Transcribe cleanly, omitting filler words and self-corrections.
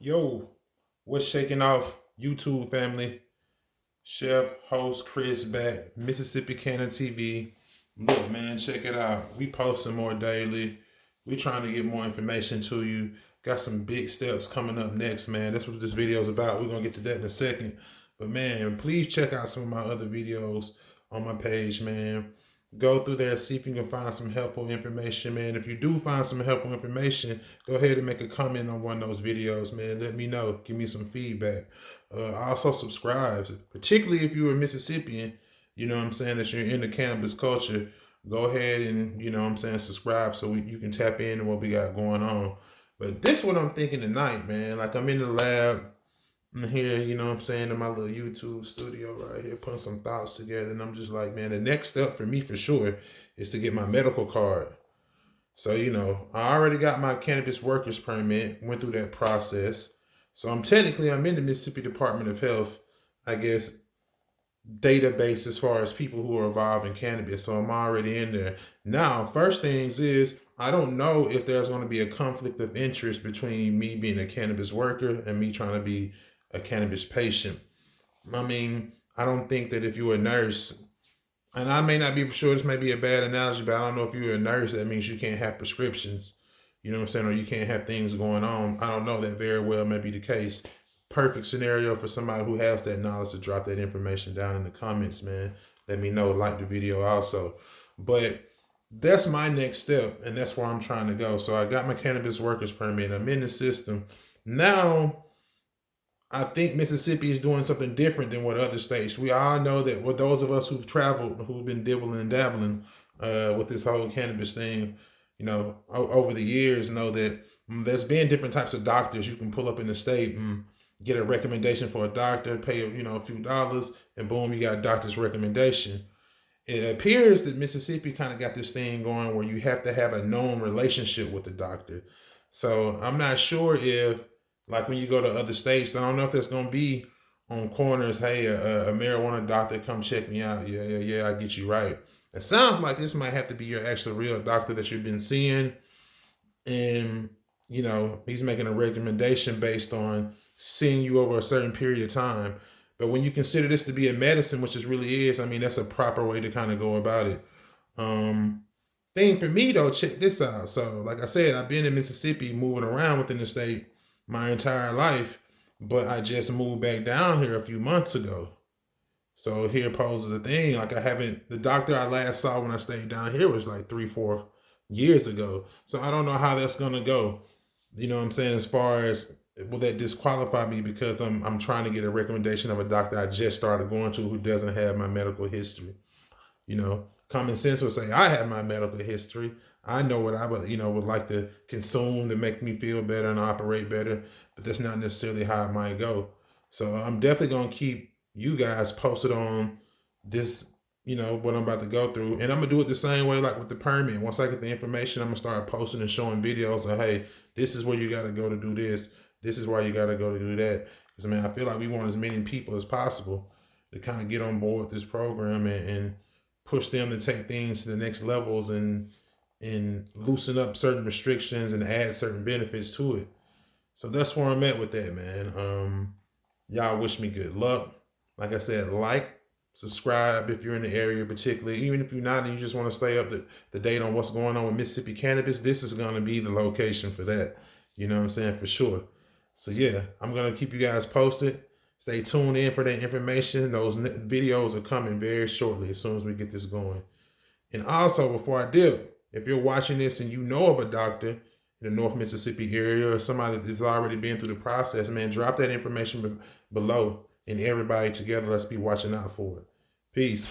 Yo, what's shaking off YouTube family? Chef, host Chris back, Mississippi Cannon TV. Look, man, check it out. We posting more daily. We trying to get more information to you. Got some big steps coming up next, man. That's what this video is about. We're gonna get to that in a second. But man, please check out some of my other videos on my page, man. Go through there, see if you can find some helpful information, man. If you do find some helpful information, go ahead and make a comment on one of those videos, man. Let me know. Give me some feedback. Also subscribe, particularly if you're a Mississippian, you know what I'm saying, that you're in the cannabis culture. Go ahead and, you know what I'm saying, subscribe so you can tap into what we got going on. But this is what I'm thinking tonight, man. Like, I'm in the lab. I'm here, you know what I'm saying, in my little YouTube studio right here, putting some thoughts together. And I'm just like, man, the next step for me for sure is to get my medical card. So, you know, I already got my cannabis workers permit, went through that process. So I'm in the Mississippi Department of Health, I guess, database as far as people who are involved in cannabis. So I'm already in there. Now, first things is, I don't know if there's going to be a conflict of interest between me being a cannabis worker and me trying to be a cannabis patient. I mean, I don't think that if you're a nurse, and I may not be for sure, this may be a bad analogy, but I don't know if you're a nurse, that means you can't have prescriptions, you know what I'm saying, or you can't have things going on. I don't know, that very well may be the case. Perfect scenario for somebody who has that knowledge to drop that information down in the comments, man. Let me know, like the video also. But that's my next step, and that's where I'm trying to go. So I got my cannabis workers permit. I'm in the system. Now, I think Mississippi is doing something different than what other states. We all know that with those of us who've traveled, who've been dibbling and dabbling with this whole cannabis thing, you know, over the years, know that there's been different types of doctors you can pull up in the state and get a recommendation for a doctor, pay, you know, a few dollars, and boom, you got a doctor's recommendation. It appears that Mississippi kind of got this thing going where you have to have a known relationship with the doctor. So I'm not sure if, like, when you go to other states, I don't know if that's going to be on corners, hey, a marijuana doctor, come check me out. Yeah, I get you right. It sounds like this might have to be your actual real doctor that you've been seeing. And, you know, he's making a recommendation based on seeing you over a certain period of time. But when you consider this to be a medicine, which it really is, I mean, that's a proper way to kind of go about it. Thing for me, though, check this out. So, like I said, I've been in Mississippi moving around within the state my entire life, but I just moved back down here a few months ago. So here poses a thing. Like, the doctor I last saw when I stayed down here was like 3-4 years ago. So I don't know how that's going to go. You know what I'm saying? As far as, will that disqualify me because I'm trying to get a recommendation of a doctor I just started going to who doesn't have my medical history? You know, common sense would say I have my medical history. I know what I would, would like to consume to make me feel better and operate better, but that's not necessarily how it might go. So I'm definitely going to keep you guys posted on this, what I'm about to go through. And I'm going to do it the same way, like with the permit. Once I get the information, I'm going to start posting and showing videos of, hey, this is where you got to go to do this. This is why you got to go to do that. Because, man, I feel like we want as many people as possible to kind of get on board with this program and push them to take things to the next levels and loosen up certain restrictions and add certain benefits to it. So that's where I'm at with that, man. Y'all wish me good luck. Like I said, like, subscribe if you're in the area particularly. Even if you're not and you just want to stay up to date on what's going on with Mississippi cannabis, this is going to be the location for that. You know what I'm saying? For sure. So yeah, I'm going to keep you guys posted. Stay tuned in for that information. Those videos are coming very shortly as soon as we get this going. And also, before I dip, if you're watching this and you know of a doctor in the North Mississippi area or somebody that's already been through the process, man, drop that information below, and everybody together, let's be watching out for it. Peace.